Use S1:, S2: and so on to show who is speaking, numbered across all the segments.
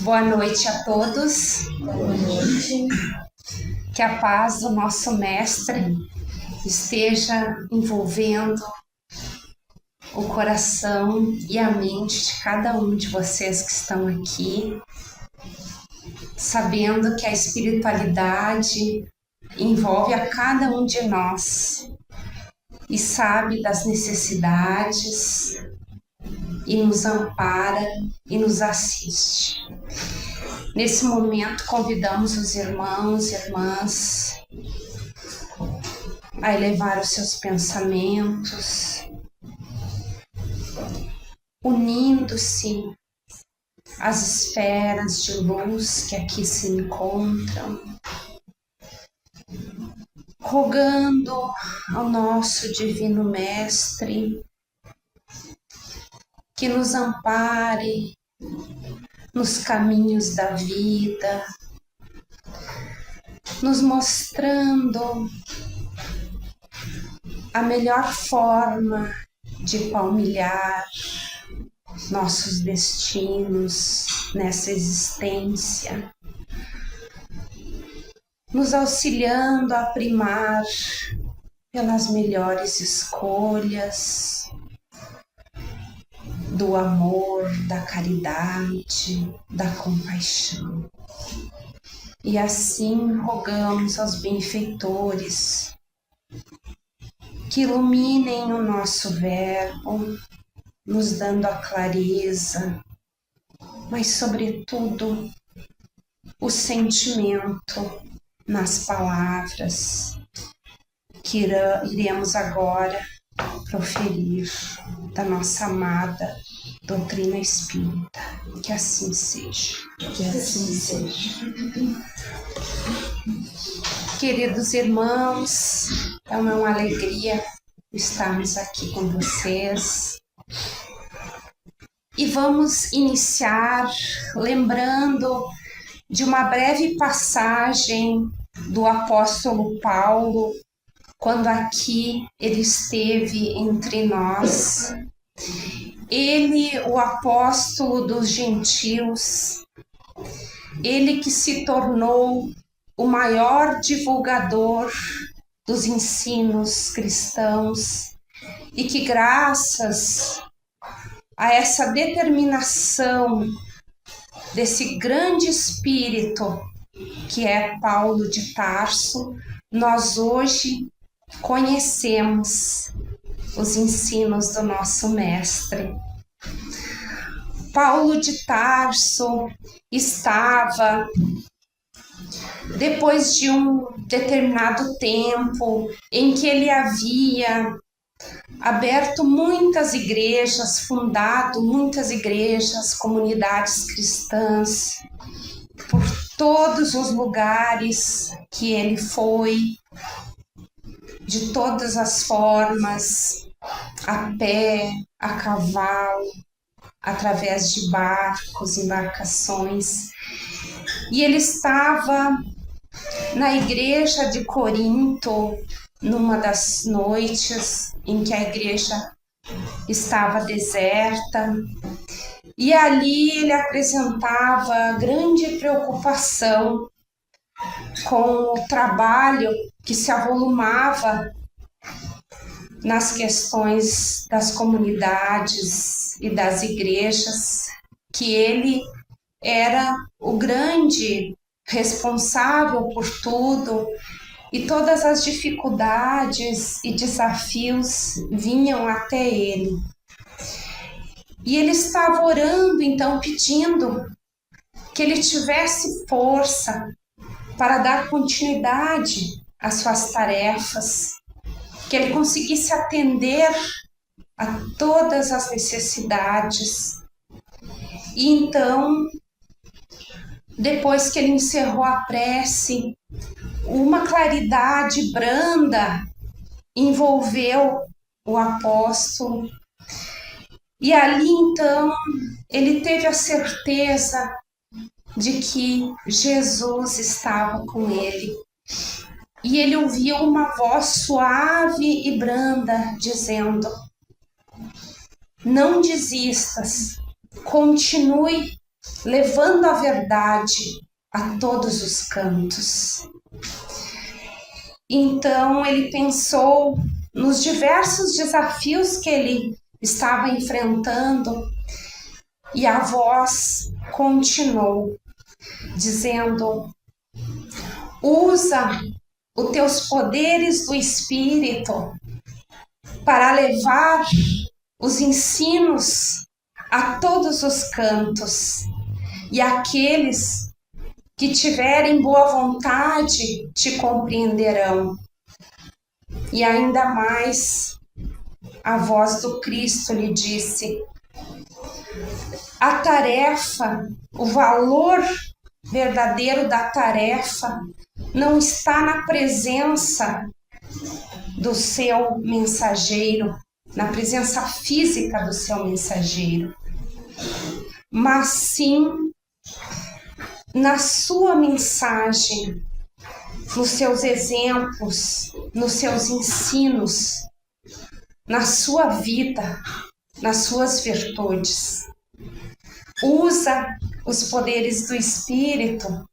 S1: Boa noite a todos.
S2: Boa noite.
S1: Que a paz do nosso Mestre esteja envolvendo o coração e a mente de cada um de vocês que estão aqui, sabendo que a espiritualidade envolve a cada um de nós e sabe das necessidades e nos ampara e nos assiste. Nesse momento, convidamos os irmãos e irmãs a elevar os seus pensamentos, unindo-se às esferas de luz que aqui se encontram, rogando ao nosso Divino Mestre que nos ampare nos caminhos da vida, nos mostrando a melhor forma de palmilhar nossos destinos nessa existência, nos auxiliando a primar pelas melhores escolhas do amor, da caridade, da compaixão. E assim rogamos aos benfeitores que iluminem o nosso verbo, nos dando a clareza, mas sobretudo o sentimento nas palavras que iremos agora proferir da nossa amada doutrina espírita. Que assim seja.
S2: Que assim seja.
S1: Queridos irmãos, é uma alegria estarmos aqui com vocês. E vamos iniciar lembrando de uma breve passagem do apóstolo Paulo, quando aqui ele esteve entre nós. Ele, o apóstolo dos gentios, ele que se tornou o maior divulgador dos ensinos cristãos e que, graças a essa determinação desse grande espírito que é Paulo de Tarso, nós hoje conhecemos os ensinos do nosso Mestre. Paulo de Tarso estava, depois de um determinado tempo em que ele havia aberto muitas igrejas, fundado muitas igrejas, comunidades cristãs, por todos os lugares que ele foi, de todas as formas, a pé, a cavalo, através de barcos, embarcações. E ele estava na igreja de Corinto, numa das noites em que a igreja estava deserta, e ali ele apresentava grande preocupação com o trabalho que se avolumava nas questões das comunidades e das igrejas, que ele era o grande responsável por tudo, e todas as dificuldades e desafios vinham até ele. E ele estava orando, então, pedindo que ele tivesse força para dar continuidade às suas tarefas, que ele conseguisse atender a todas as necessidades. E então, depois que ele encerrou a prece, uma claridade branda envolveu o apóstolo. E ali, então, ele teve a certeza de que Jesus estava com ele. E ele ouviu uma voz suave e branda dizendo: não desistas, continue levando a verdade a todos os cantos. Então ele pensou nos diversos desafios que ele estava enfrentando e a voz continuou dizendo: usa os teus poderes do Espírito para levar os ensinos a todos os cantos, e aqueles que tiverem boa vontade te compreenderão. E ainda mais, a voz do Cristo lhe disse: a tarefa, o valor verdadeiro da tarefa não está na presença do seu mensageiro, na presença física do seu mensageiro, mas sim na sua mensagem, nos seus exemplos, nos seus ensinos, na sua vida, nas suas virtudes. Usa os poderes do Espírito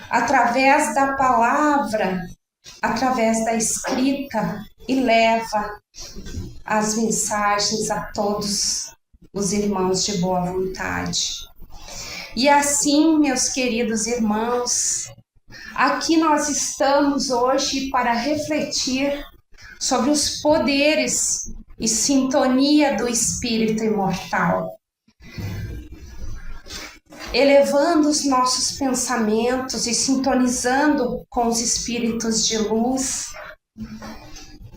S1: através da palavra, através da escrita, e leva as mensagens a todos os irmãos de boa vontade. E assim, meus queridos irmãos, aqui nós estamos hoje para refletir sobre os poderes e sintonia do Espírito imortal, elevando os nossos pensamentos e sintonizando com os espíritos de luz.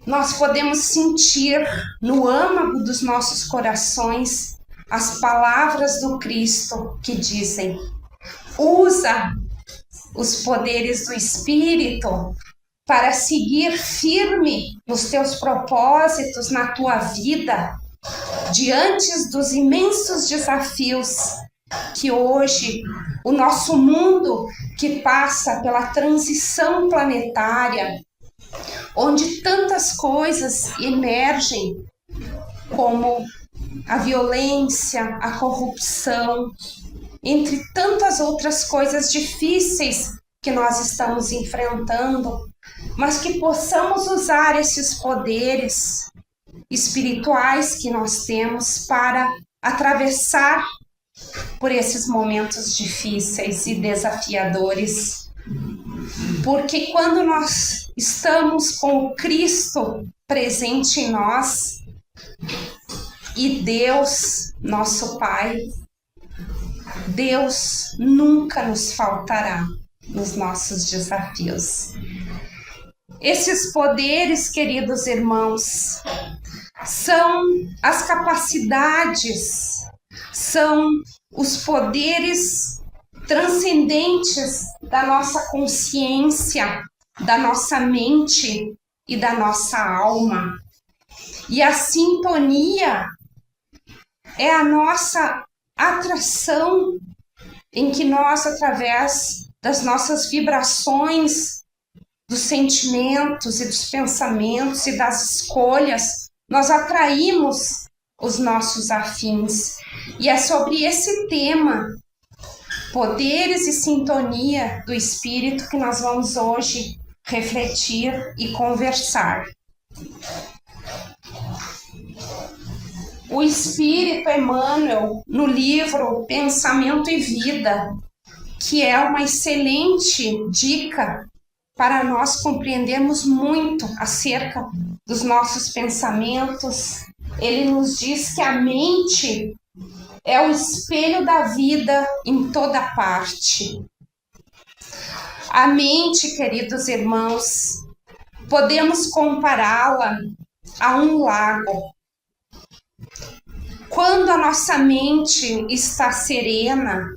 S1: Nós podemos sentir no âmago dos nossos corações as palavras do Cristo que dizem: usa os poderes do Espírito para seguir firme nos teus propósitos, na tua vida, diante dos imensos desafios que hoje o nosso mundo, que passa pela transição planetária, onde tantas coisas emergem, como a violência, a corrupção, entre tantas outras coisas difíceis que nós estamos enfrentando, mas que possamos usar esses poderes espirituais que nós temos para atravessar por esses momentos difíceis e desafiadores. Porque quando nós estamos com o Cristo presente em nós e Deus, nosso Pai, Deus nunca nos faltará nos nossos desafios. Esses poderes, queridos irmãos, são as capacidades, são os poderes transcendentes da nossa consciência, da nossa mente e da nossa alma. E a sintonia é a nossa atração, em que nós, através das nossas vibrações, dos sentimentos e dos pensamentos e das escolhas, nós atraímos os nossos afins. E é sobre esse tema, poderes e sintonia do Espírito, que nós vamos hoje refletir e conversar. O Espírito Emmanuel, no livro Pensamento e Vida, que é uma excelente dica para nós compreendermos muito acerca dos nossos pensamentos, ele nos diz que a mente é o espelho da vida em toda parte. A mente, queridos irmãos, podemos compará-la a um lago. Quando a nossa mente está serena,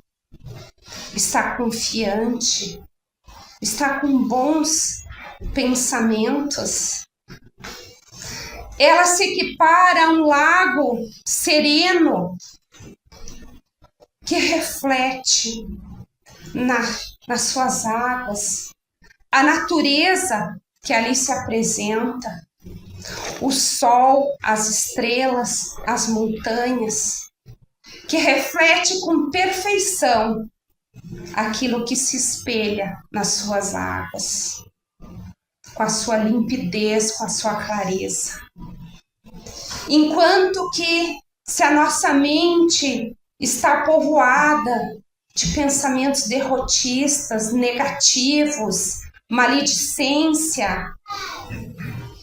S1: está confiante, está com bons pensamentos, ela se equipara a um lago sereno que reflete nas suas águas a natureza que ali se apresenta, o sol, as estrelas, as montanhas. que reflete com perfeição aquilo que se espelha nas suas águas, com a sua limpidez, com a sua clareza. Enquanto que, se a nossa mente está povoada de pensamentos derrotistas, negativos, maledicência,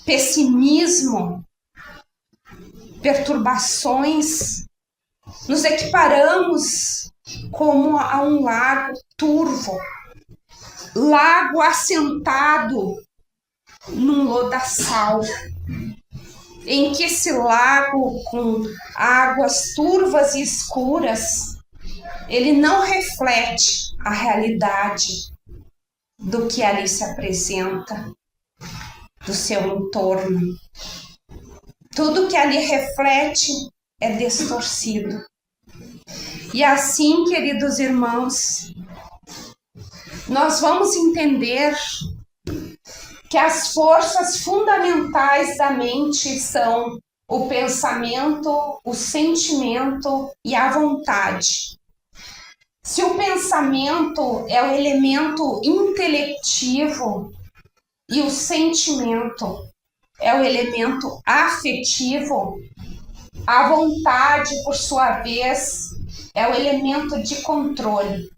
S1: pessimismo, perturbações, nos equiparamos como a um lago turvo, lago assentado num lodaçal, em que esse lago com águas turvas e escuras, ele não reflete a realidade do que ali se apresenta, do seu entorno. Tudo que ali reflete é distorcido. E assim, queridos irmãos, nós vamos entender que as forças fundamentais da mente são o pensamento, o sentimento e a vontade. Se o pensamento é o elemento intelectivo e o sentimento é o elemento afetivo, a vontade, por sua vez, é o elemento de controle.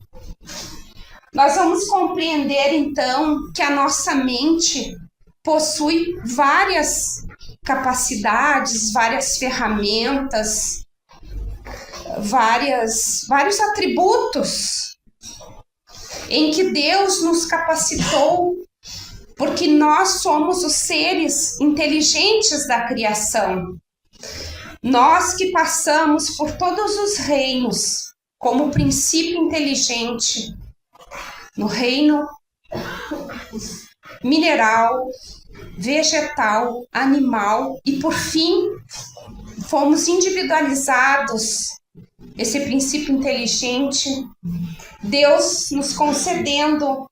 S1: Nós vamos compreender, então, que a nossa mente possui várias capacidades, várias ferramentas, vários atributos em que Deus nos capacitou, porque nós somos os seres inteligentes da criação. Nós que passamos por todos os reinos como princípio inteligente, no reino mineral, vegetal, animal e, por fim, fomos individualizados. Esse princípio inteligente, Deus nos concedendo,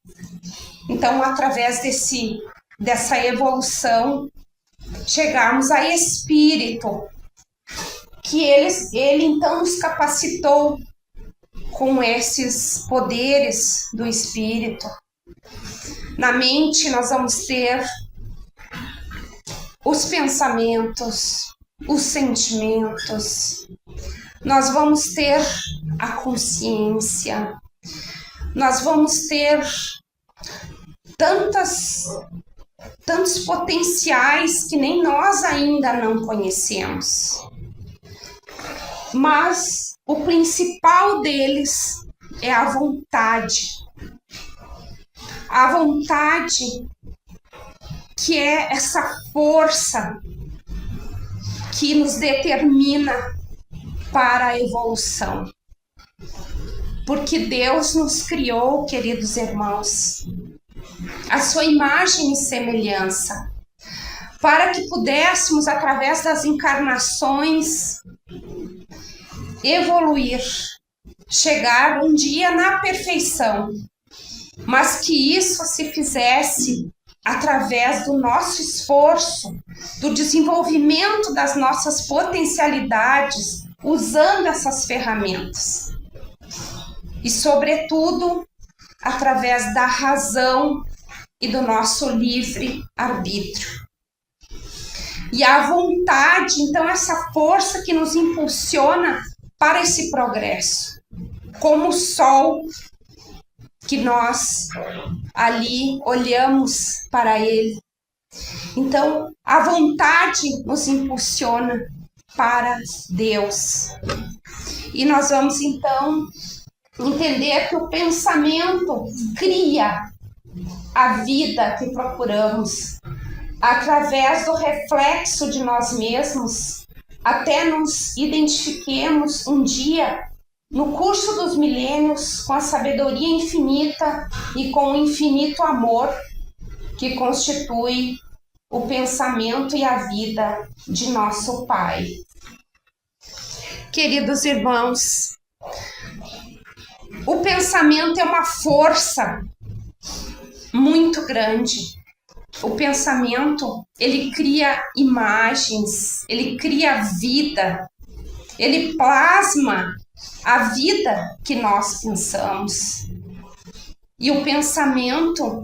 S1: então, através dessa evolução, chegarmos a espírito, que ele então nos capacitou com esses poderes do espírito. Na mente nós vamos ter os pensamentos, os sentimentos, nós vamos ter a consciência, nós vamos ter tantos potenciais que nem nós ainda não conhecemos. Mas o principal deles é a vontade. A vontade, que é essa força que nos determina para a evolução. Porque Deus nos criou, queridos irmãos, a sua imagem e semelhança, para que pudéssemos, através das encarnações, evoluir, chegar um dia na perfeição, mas que isso se fizesse através do nosso esforço, do desenvolvimento das nossas potencialidades, usando essas ferramentas. E, sobretudo, através da razão e do nosso livre arbítrio. E a vontade, então, essa força que nos impulsiona para esse progresso, como o sol que nós ali olhamos para ele. Então, a vontade nos impulsiona para Deus. E nós vamos, então, entender que o pensamento cria a vida que procuramos, através do reflexo de nós mesmos, até nos identifiquemos um dia no curso dos milênios com a sabedoria infinita e com o infinito amor que constitui o pensamento e a vida de nosso Pai. Queridos irmãos, o pensamento é uma força muito grande. O pensamento, ele cria imagens, ele cria vida, ele plasma a vida que nós pensamos. E o pensamento,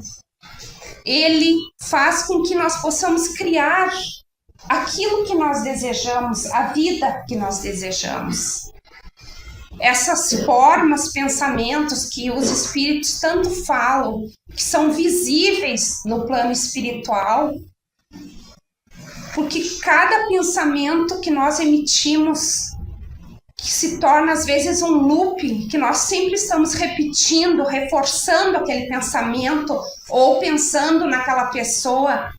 S1: ele faz com que nós possamos criar aquilo que nós desejamos, a vida que nós desejamos. Essas formas, pensamentos que os espíritos tanto falam, que são visíveis no plano espiritual, porque cada pensamento que nós emitimos, que se torna às vezes um looping, que nós sempre estamos repetindo, reforçando aquele pensamento ou pensando naquela pessoa,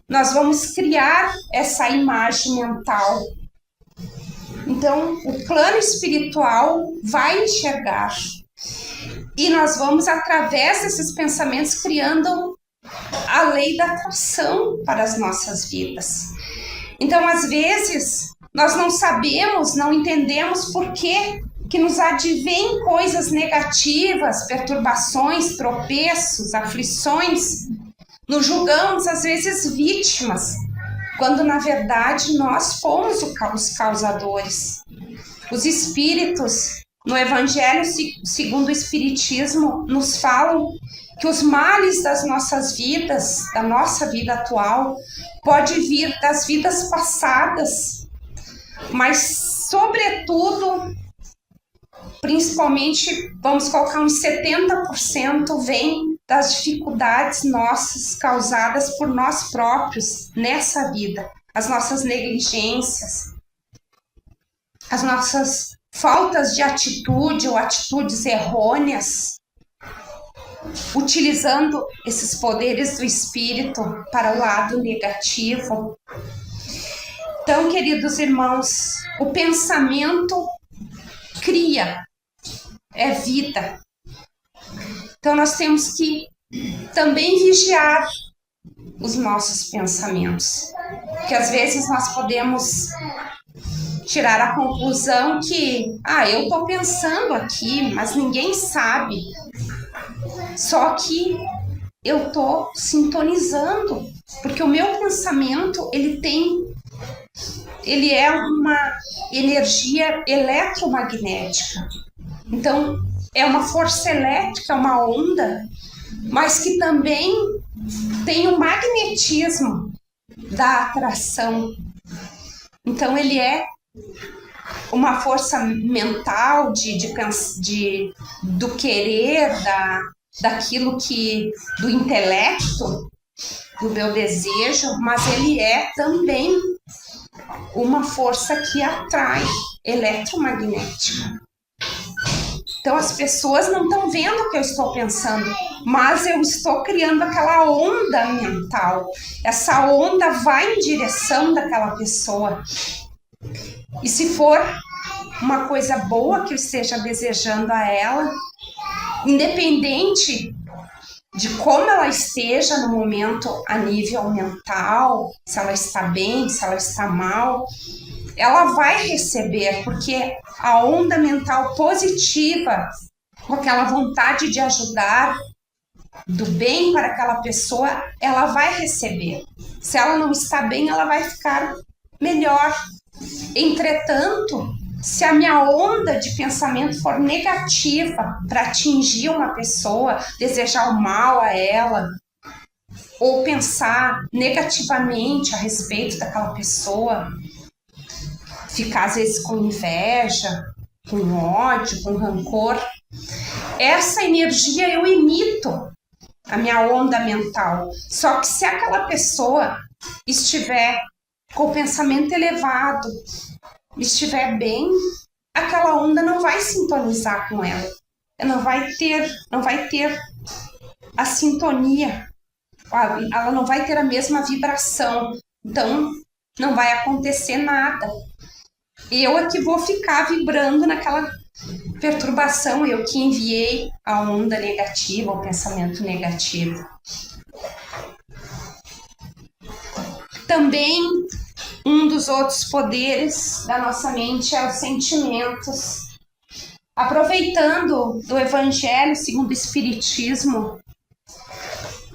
S1: nós vamos criar essa imagem mental. Então, o plano espiritual vai enxergar. E nós vamos, através desses pensamentos, criando a lei da atração para as nossas vidas. Então, às vezes, nós não sabemos, não entendemos por que nos advêm coisas negativas, perturbações, tropeços, aflições. Nos julgamos, às vezes, vítimas, quando na verdade nós fomos os causadores. Os espíritos, no Evangelho segundo o Espiritismo, nos falam que os males das nossas vidas, da nossa vida atual, pode vir das vidas passadas, mas sobretudo, principalmente, vamos colocar uns 70% vem das dificuldades nossas causadas por nós próprios nessa vida, as nossas negligências, as nossas faltas de atitude ou atitudes errôneas, utilizando esses poderes do espírito para o lado negativo. Então, queridos irmãos, o pensamento cria, é vida. Então, nós temos que também vigiar os nossos pensamentos, porque às vezes nós podemos tirar a conclusão que, eu estou pensando aqui, mas ninguém sabe. Só que eu estou sintonizando, porque o meu pensamento, ele é uma energia eletromagnética. Então, é uma força elétrica, uma onda, mas que também tem o magnetismo da atração. Então, ele é uma força mental do querer, daquilo do intelecto, do meu desejo, mas ele é também uma força que atrai, eletromagnética. Então as pessoas não estão vendo o que eu estou pensando, mas eu estou criando aquela onda mental. Essa onda vai em direção daquela pessoa. E se for uma coisa boa que eu esteja desejando a ela, independente de como ela esteja no momento a nível mental, se ela está bem, se ela está mal, ela vai receber, porque a onda mental positiva, com aquela vontade de ajudar, do bem para aquela pessoa, ela vai receber. Se ela não está bem, ela vai ficar melhor. Entretanto, se a minha onda de pensamento for negativa para atingir uma pessoa, desejar o mal a ela, ou pensar negativamente a respeito daquela pessoa, ficar às vezes com inveja, com ódio, com rancor, essa energia eu emito, a minha onda mental. Só que se aquela pessoa estiver com o pensamento elevado, estiver bem, aquela onda não vai sintonizar com ela. Não vai ter a sintonia. Ela não vai ter a mesma vibração. Então, não vai acontecer nada. Eu é que vou ficar vibrando naquela perturbação, eu que enviei a onda negativa, o pensamento negativo. Também, um dos outros poderes da nossa mente é os sentimentos. Aproveitando do Evangelho segundo o Espiritismo,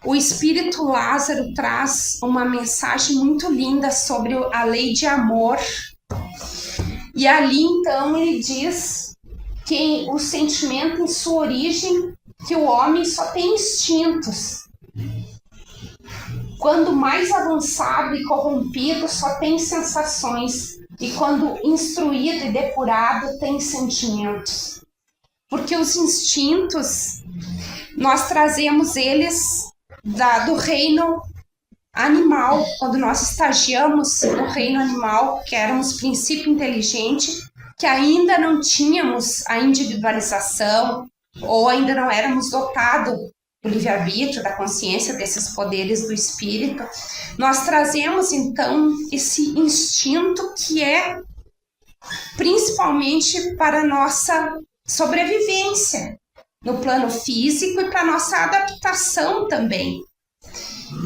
S1: o Espírito Lázaro traz uma mensagem muito linda sobre a lei de amor. E ali, então, ele diz que o sentimento em sua origem, que o homem só tem instintos. Quando mais avançado e corrompido, só tem sensações. E quando instruído e depurado, tem sentimentos. Porque os instintos, nós trazemos eles do reino animal. Quando nós estagiamos no reino animal, que éramos princípio inteligente, que ainda não tínhamos a individualização, ou ainda não éramos dotados do livre-arbítrio, da consciência, desses poderes do espírito, nós trazemos então esse instinto que é principalmente para a nossa sobrevivência no plano físico e para a nossa adaptação também.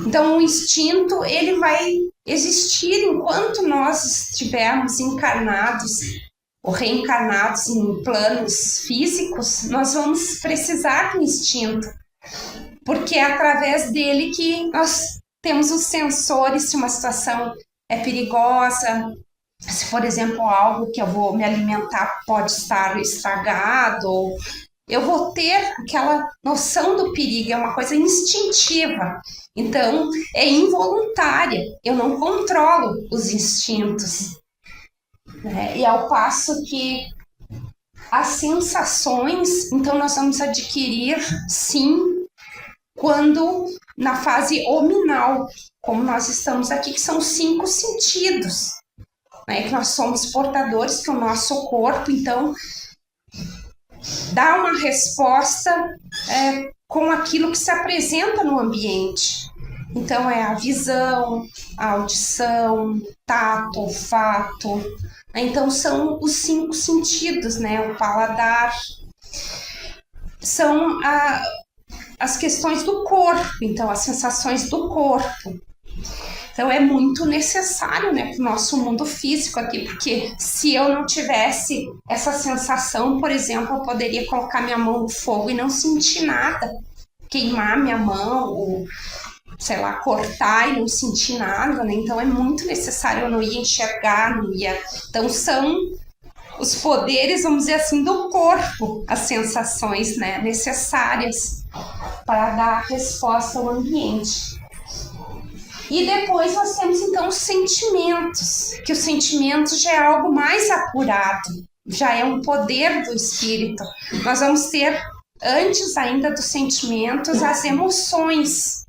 S1: Então o instinto, ele vai existir enquanto nós estivermos encarnados ou reencarnados em planos físicos. Nós vamos precisar do instinto, porque é através dele que nós temos os sensores se uma situação é perigosa, se, por exemplo, algo que eu vou me alimentar pode estar estragado, ou eu vou ter aquela noção do perigo, é uma coisa instintiva. Então, é involuntária, eu não controlo os instintos. Né? E ao passo que as sensações, então nós vamos adquirir, sim, quando na fase hominal, como nós estamos aqui, que são 5 sentidos, né? Que nós somos portadores, que o nosso corpo, então, dá uma resposta com aquilo que se apresenta no ambiente. Então, é a visão, a audição, tato, olfato. Então, são os 5 sentidos, né? O paladar. São as questões do corpo, então, as sensações do corpo. Então, é muito necessário, né, para o nosso mundo físico aqui, porque se eu não tivesse essa sensação, por exemplo, eu poderia colocar minha mão no fogo e não sentir nada, queimar minha mão, ou, sei lá, cortar e não sentir nada, né? Então, é muito necessário, eu não ia enxergar, não ia... Então, são os poderes, vamos dizer assim, do corpo, as sensações, né, necessárias para dar resposta ao ambiente. E depois nós temos, então, os sentimentos, que os sentimentos já é algo mais apurado, já é um poder do espírito. Nós vamos ter, antes ainda dos sentimentos, as emoções.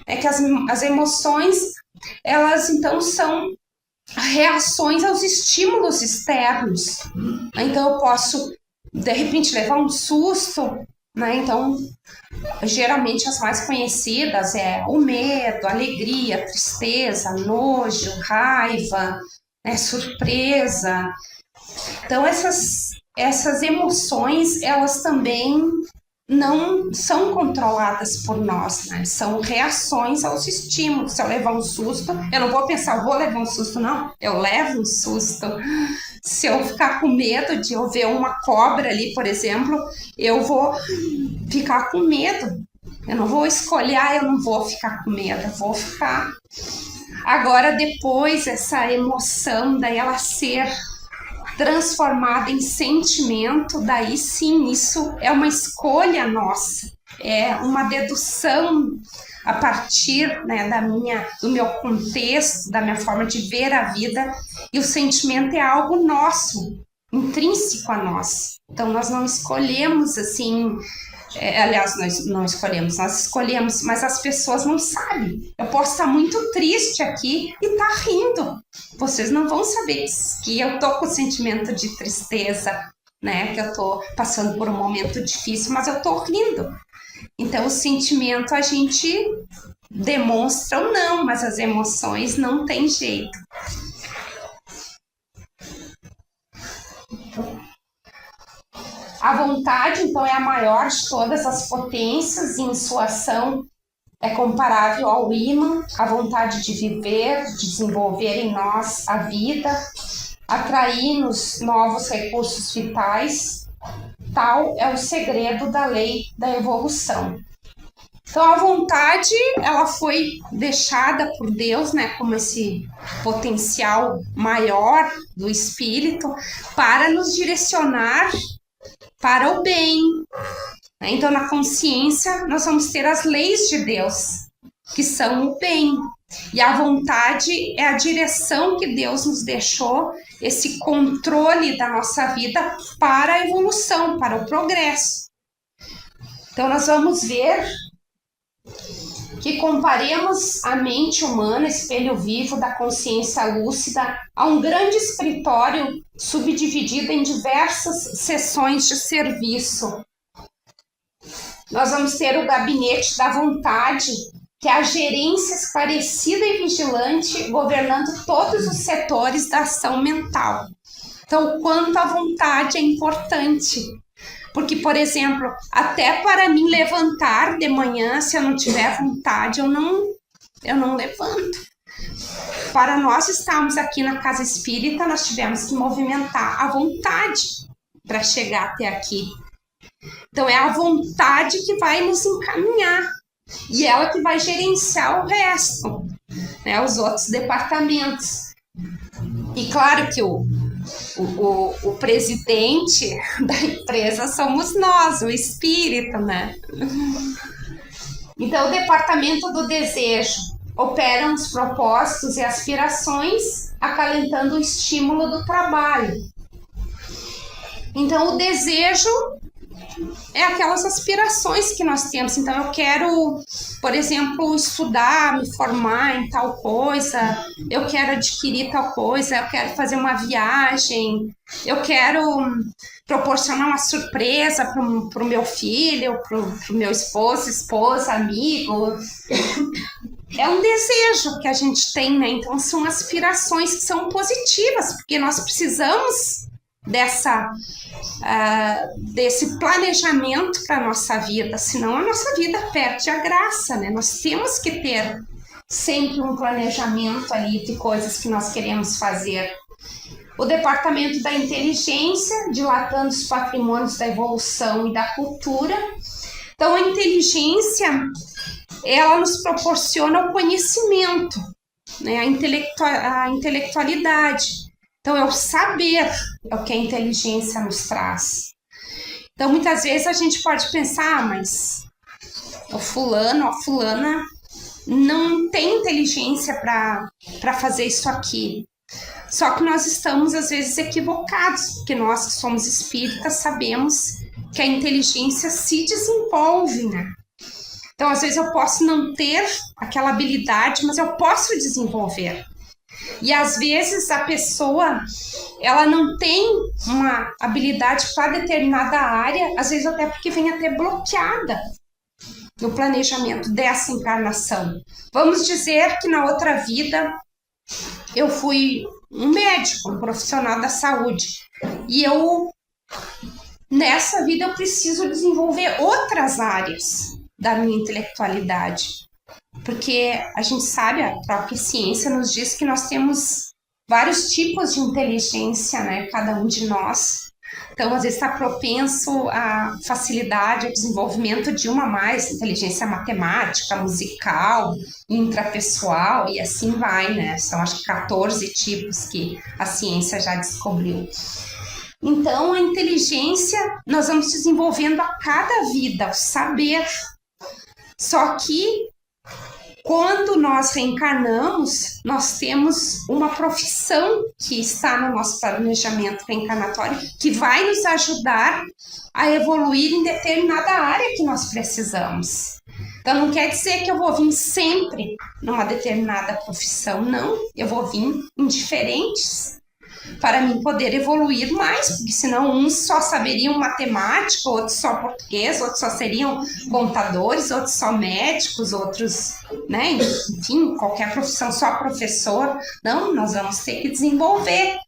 S1: É que as emoções, elas, então, são reações aos estímulos externos. Então, eu posso, de repente, levar um susto, né? Então, geralmente as mais conhecidas é o medo, a alegria, a tristeza, nojo, raiva, né? Surpresa. Então, essas emoções, elas também não são controladas por nós, né? São reações aos estímulos. Se eu levar um susto, eu não vou pensar, eu vou levar um susto, não. Eu levo um susto. Se eu ficar com medo de eu ver uma cobra ali, por exemplo, eu vou ficar com medo. Eu não vou escolher, eu não vou ficar com medo, eu vou ficar. Agora, depois, essa emoção, daí ela ser transformada em sentimento, daí sim, isso é uma escolha nossa, é uma dedução a partir, né, do meu contexto, da minha forma de ver a vida, e o sentimento é algo nosso, intrínseco a nós. Então, nós não escolhemos assim, aliás, nós não escolhemos, nós escolhemos, mas as pessoas não sabem. Eu posso estar muito triste aqui e estar rindo. Vocês não vão saber que eu estou com sentimento de tristeza, né? Que eu estou passando por um momento difícil, mas eu estou rindo. Então, o sentimento a gente demonstra ou não, mas as emoções não tem jeito. A vontade, então, é a maior de todas as potências e em sua ação é comparável ao ímã, a vontade de viver, de desenvolver em nós a vida, atrair-nos novos recursos vitais. Tal é o segredo da lei da evolução. Então, a vontade, ela foi deixada por Deus, né, como esse potencial maior do espírito para nos direcionar para o bem. Então, na consciência, nós vamos ter as leis de Deus, que são o bem. E a vontade é a direção que Deus nos deixou, esse controle da nossa vida para a evolução, para o progresso. Então, nós vamos ver que comparemos a mente humana, espelho vivo da consciência lúcida, a um grande escritório subdividido em diversas seções de serviço. Nós vamos ter o gabinete da vontade, que é a gerência esclarecida e vigilante, governando todos os setores da ação mental. Então, o quanto a vontade é importante. Porque, por exemplo, até para mim levantar de manhã, se eu não tiver vontade, eu não levanto. Para nós estarmos aqui na casa espírita, nós tivemos que movimentar a vontade para chegar até aqui. Então, é a vontade que vai nos encaminhar. E ela que vai gerenciar o resto, né, os outros departamentos. E claro que o presidente da empresa somos nós, o espírito, né? Então, o departamento do desejo opera os propósitos e aspirações, acalentando o estímulo do trabalho. Então, o desejo é aquelas aspirações que nós temos. Então, eu quero, por exemplo, estudar, me formar em tal coisa, eu quero adquirir tal coisa, eu quero fazer uma viagem, eu quero proporcionar uma surpresa para o meu filho, para o meu esposa, amigo. É um desejo que a gente tem, né? Então, são aspirações que são positivas, porque nós precisamos desse planejamento para a nossa vida, senão a nossa vida perde a graça, né? Nós temos que ter sempre um planejamento ali de coisas que nós queremos fazer. O departamento da inteligência, dilatando os patrimônios da evolução e da cultura. Então, a inteligência, ela nos proporciona o conhecimento, né? A intelectualidade. Então, é o saber, é o que a inteligência nos traz. Então, muitas vezes a gente pode pensar, mas o fulano, a fulana não tem inteligência para fazer isso aqui. Só que nós estamos, às vezes, equivocados, porque nós que somos espíritas sabemos que a inteligência se desenvolve, né? Então, às vezes eu posso não ter aquela habilidade, mas eu posso desenvolver. E às vezes a pessoa, ela não tem uma habilidade para determinada área, às vezes até porque vem até bloqueada no planejamento dessa encarnação. Vamos dizer que na outra vida eu fui um médico, um profissional da saúde, e nessa vida eu preciso desenvolver outras áreas da minha intelectualidade. Porque a gente sabe, a própria ciência nos diz que nós temos vários tipos de inteligência, né? Cada um de nós. Então, às vezes está propenso à facilidade, ao desenvolvimento de uma mais, inteligência matemática, musical, intrapessoal, e assim vai, né? São acho que 14 tipos que a ciência já descobriu. Então, a inteligência nós vamos desenvolvendo a cada vida, o saber. Só que quando nós reencarnamos, nós temos uma profissão que está no nosso planejamento reencarnatório que vai nos ajudar a evoluir em determinada área que nós precisamos. Então, não quer dizer que eu vou vir sempre numa determinada profissão, não. Eu vou vir em diferentes para mim poder evoluir mais, porque senão uns só saberiam matemática, outros só português, outros só seriam contadores, outros só médicos, outros, né, enfim, qualquer profissão, só professor. Não, nós vamos ter que desenvolver.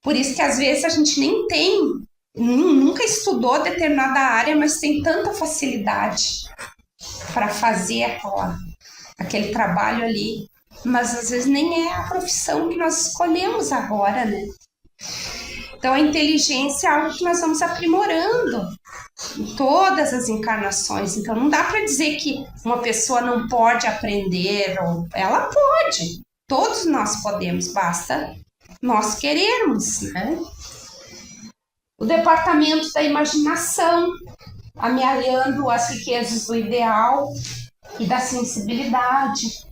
S1: Por isso que às vezes a gente nem tem, nunca estudou determinada área, mas tem tanta facilidade para fazer aquele trabalho ali. Mas às vezes nem é a profissão que nós escolhemos agora, né? Então a inteligência é algo que nós vamos aprimorando em todas as encarnações. Então não dá para dizer que uma pessoa não pode aprender, ou ela pode. Todos nós podemos, basta nós querermos, né? O departamento da imaginação, amealhando as riquezas do ideal e da sensibilidade.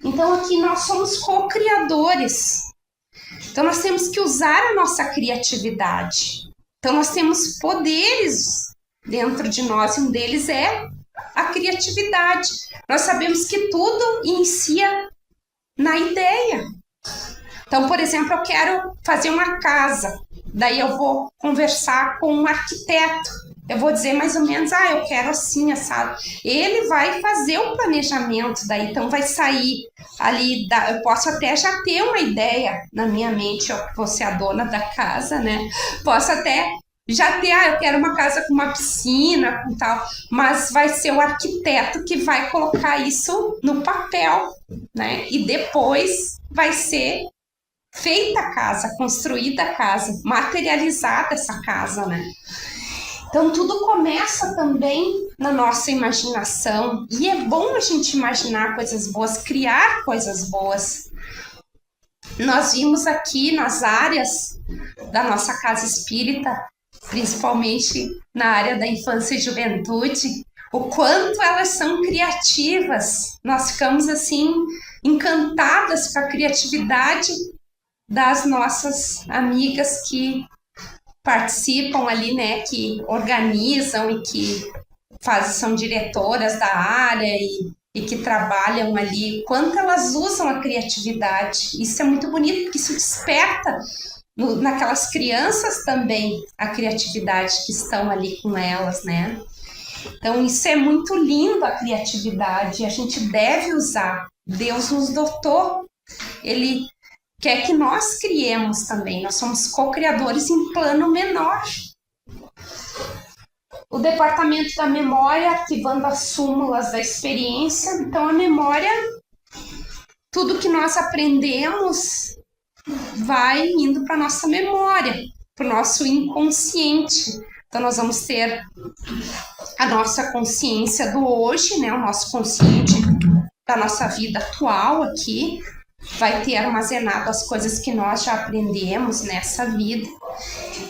S1: Então aqui nós somos co-criadores. Então nós temos que usar a nossa criatividade. Então nós temos poderes dentro de nós, e um deles é a criatividade. Nós sabemos que tudo inicia na ideia. Então, por exemplo, eu quero fazer uma casa, daí eu vou conversar com um arquiteto. Eu vou dizer mais ou menos, eu quero assim, assado. Ele vai fazer o planejamento, daí então vai sair ali, eu posso até já ter uma ideia na minha mente, eu vou ser a dona da casa, né? Posso até já ter, eu quero uma casa com uma piscina, com tal, mas vai ser o arquiteto que vai colocar isso no papel, né? E depois vai ser feita a casa, construída a casa, materializada essa casa, né? Então, tudo começa também na nossa imaginação. E é bom a gente imaginar coisas boas, criar coisas boas. Nós vimos aqui nas áreas da nossa casa espírita, principalmente na área da infância e juventude, o quanto elas são criativas. Nós ficamos, assim, encantadas com a criatividade das nossas amigas que participam ali, né, que organizam e que são diretoras da área e que trabalham ali, quanto elas usam a criatividade. Isso é muito bonito, porque isso desperta naquelas crianças também a criatividade que estão ali com elas, né? Então isso é muito lindo, a criatividade, a gente deve usar. Deus nos dotou, Ele quer que nós criemos também, nós somos co-criadores em plano menor. O departamento da memória, ativando as súmulas da experiência. Então a memória, tudo que nós aprendemos vai indo para a nossa memória, para o nosso inconsciente. Então nós vamos ter a nossa consciência do hoje, né, o nosso consciente da nossa vida atual aqui, vai ter armazenado as coisas que nós já aprendemos nessa vida.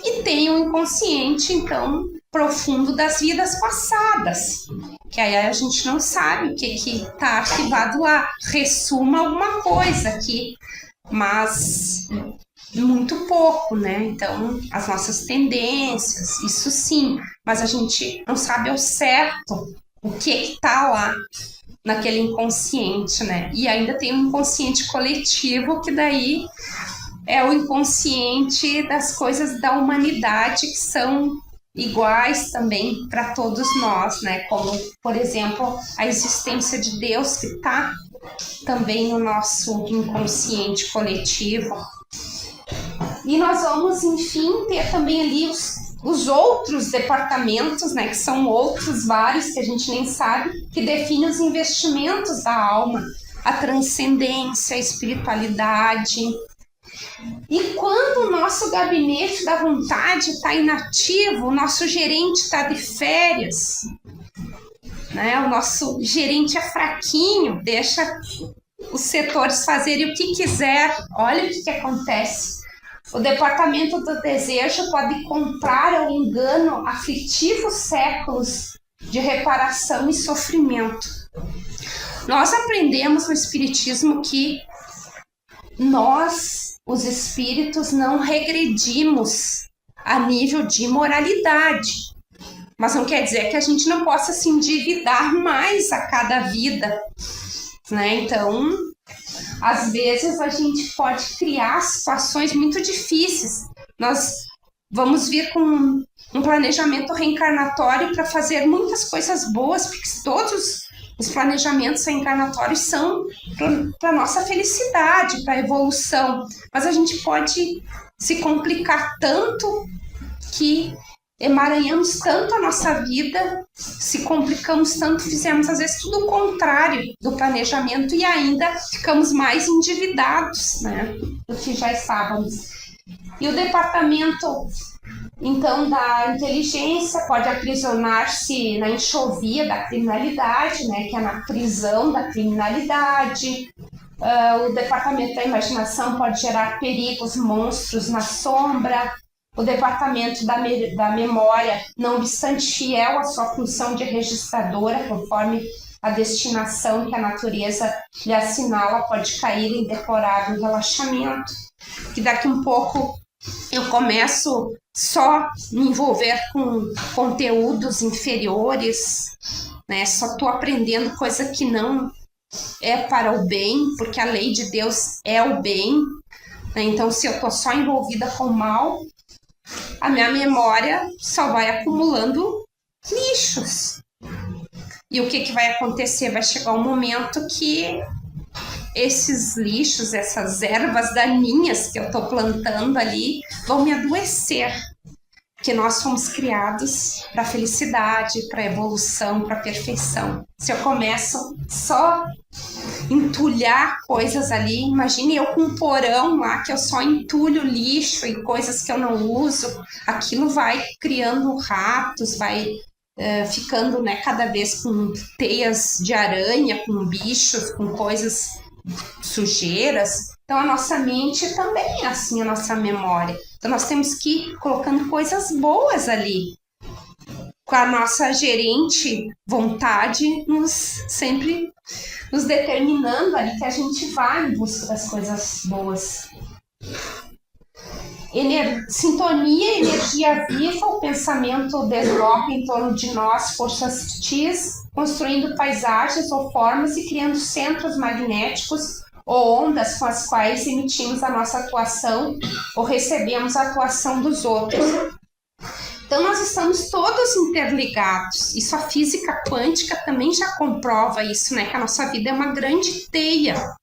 S1: E tem o inconsciente, então, profundo das vidas passadas, que aí a gente não sabe o que está ativado lá. Ressuma alguma coisa aqui, mas muito pouco, né? Então, as nossas tendências, isso sim, mas a gente não sabe ao certo o que está lá naquele inconsciente, né? E ainda tem um inconsciente coletivo, que daí é o inconsciente das coisas da humanidade que são iguais também para todos nós, né? Como, por exemplo, a existência de Deus, que está também no nosso inconsciente coletivo. E nós vamos, enfim, ter também ali os outros departamentos, né, que são outros vários que a gente nem sabe, que definem os investimentos da alma, a transcendência, a espiritualidade. E quando o nosso gabinete da vontade está inativo, o nosso gerente está de férias, né, o nosso gerente é fraquinho, deixa os setores fazerem o que quiser, olha o que acontece. O departamento do desejo pode comprar ao engano aflitivos séculos de reparação e sofrimento. Nós aprendemos no Espiritismo que nós, os espíritos, não regredimos a nível de moralidade. Mas não quer dizer que a gente não possa se endividar mais a cada vida, né? Então, às vezes a gente pode criar situações muito difíceis. Nós vamos vir com um planejamento reencarnatório para fazer muitas coisas boas, porque todos os planejamentos reencarnatórios são para a nossa felicidade, para a evolução. Mas a gente pode se complicar tanto que emaranhamos tanto a nossa vida, se complicamos tanto, fizemos às vezes tudo o contrário do planejamento e ainda ficamos mais endividados, né, do que já estávamos. E o departamento, então, da inteligência pode aprisionar-se na enxovia da criminalidade, né, que é na prisão da criminalidade. O departamento da imaginação pode gerar perigos, monstros na sombra. o departamento da memória, não obstante fiel à sua função de registradora, conforme a destinação que a natureza lhe assinala, pode cair em deplorável relaxamento, que daqui um pouco eu começo só me envolver com conteúdos inferiores, né? Só estou aprendendo coisa que não é para o bem, porque a lei de Deus é o bem, né? Então, se eu estou só envolvida com o mal, a minha memória só vai acumulando lixos. E o que vai acontecer? Vai chegar um momento que esses lixos, essas ervas daninhas que eu estou plantando ali, vão me adoecer. Porque nós fomos criados para a felicidade, para a evolução, para a perfeição. Se eu começo só entulhar coisas ali, imagine eu com um porão lá que eu só entulho lixo e coisas que eu não uso, aquilo vai criando ratos, vai ficando, né, cada vez com teias de aranha, com bichos, com coisas sujeiras. Então a nossa mente também é assim, a nossa memória. Então nós temos que ir colocando coisas boas ali, com a nossa gerente vontade sempre nos determinando ali que a gente vá em busca das coisas boas. Sintonia, energia viva, o pensamento desloca em torno de nós forças sutis, construindo paisagens ou formas e criando centros magnéticos ou ondas com as quais emitimos a nossa atuação ou recebemos a atuação dos outros. Então, nós estamos todos interligados. Isso a física quântica também já comprova isso, né? Que a nossa vida é uma grande teia.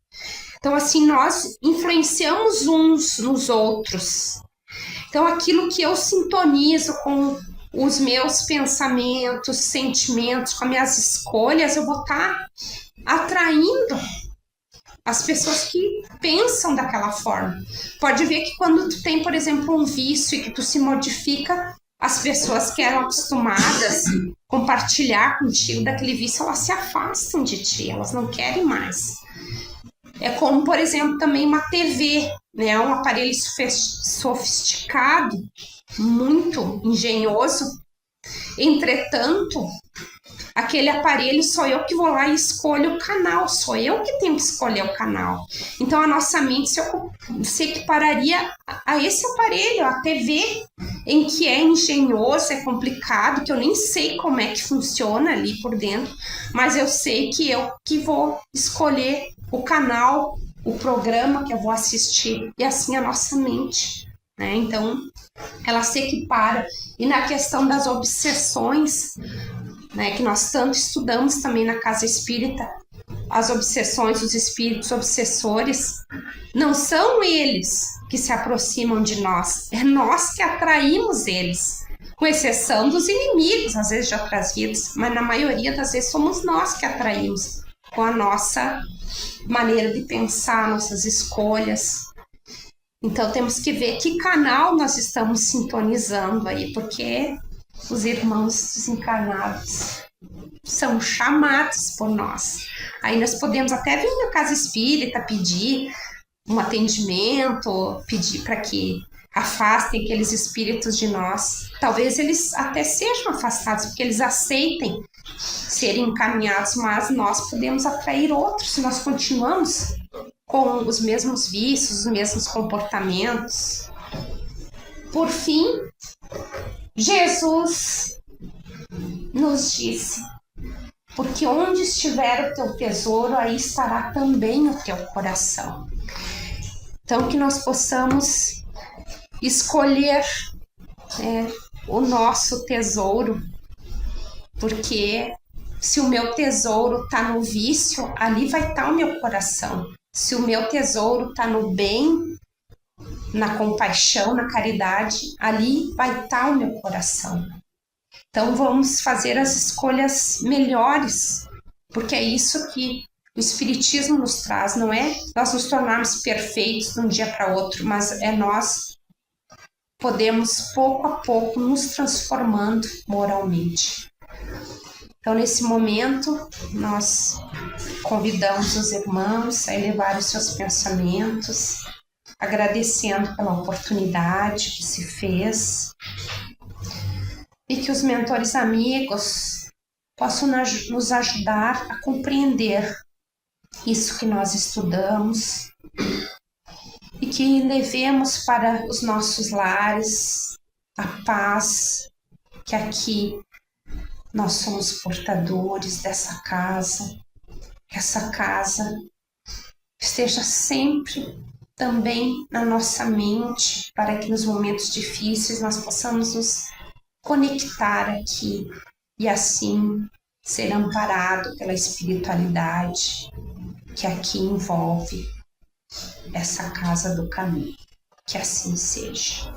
S1: Então, assim, nós influenciamos uns nos outros. Então, aquilo que eu sintonizo com os meus pensamentos, sentimentos, com as minhas escolhas, eu vou estar atraindo as pessoas que pensam daquela forma. Pode ver que quando tu tem, por exemplo, um vício e que tu se modifica, as pessoas que eram acostumadas a compartilhar contigo daquele vício, elas se afastam de ti, elas não querem mais. É como, por exemplo, também uma TV, né? Um aparelho sofisticado, muito engenhoso. Entretanto, aquele aparelho sou eu que vou lá e escolho o canal, sou eu que tenho que escolher o canal. Então a nossa mente se equipararia a esse aparelho, a TV, em que é engenhoso, é complicado, que eu nem sei como é que funciona ali por dentro, mas eu sei que eu que vou escolher o canal, o programa que eu vou assistir, e assim a nossa mente, né? Então ela se equipara. E na questão das obsessões, né, que nós tanto estudamos também na Casa Espírita, as obsessões, os espíritos obsessores, não são eles que se aproximam de nós, é nós que atraímos eles, com exceção dos inimigos, às vezes de outras vidas, mas na maioria das vezes somos nós que atraímos com a nossa maneira de pensar, nossas escolhas. Então temos que ver que canal nós estamos sintonizando aí, porque os irmãos desencarnados são chamados por nós. Aí nós podemos até vir na Casa Espírita pedir um atendimento, pedir para que afastem aqueles espíritos de nós. Talvez eles até sejam afastados, porque eles aceitem serem encaminhados, mas nós podemos atrair outros se nós continuamos com os mesmos vícios, os mesmos comportamentos. Por fim, Jesus nos disse: porque onde estiver o teu tesouro, aí estará também o teu coração. Então, que nós possamos escolher o nosso tesouro, porque se o meu tesouro está no vício, ali vai estar o meu coração. Se o meu tesouro está no bem, na compaixão, na caridade, ali vai estar o meu coração. Então vamos fazer as escolhas melhores, porque é isso que o Espiritismo nos traz, não é nós nos tornarmos perfeitos de um dia para outro, mas é nós podemos pouco a pouco nos transformando moralmente. Então nesse momento nós convidamos os irmãos a elevar os seus pensamentos agradecendo pela oportunidade que se fez e que os mentores amigos possam nos ajudar a compreender isso que nós estudamos e que levemos para os nossos lares a paz, que aqui nós somos portadores dessa casa, que essa casa esteja sempre também na nossa mente, para que nos momentos difíceis nós possamos nos conectar aqui e assim ser amparado pela espiritualidade que aqui envolve essa casa do caminho. Que assim seja.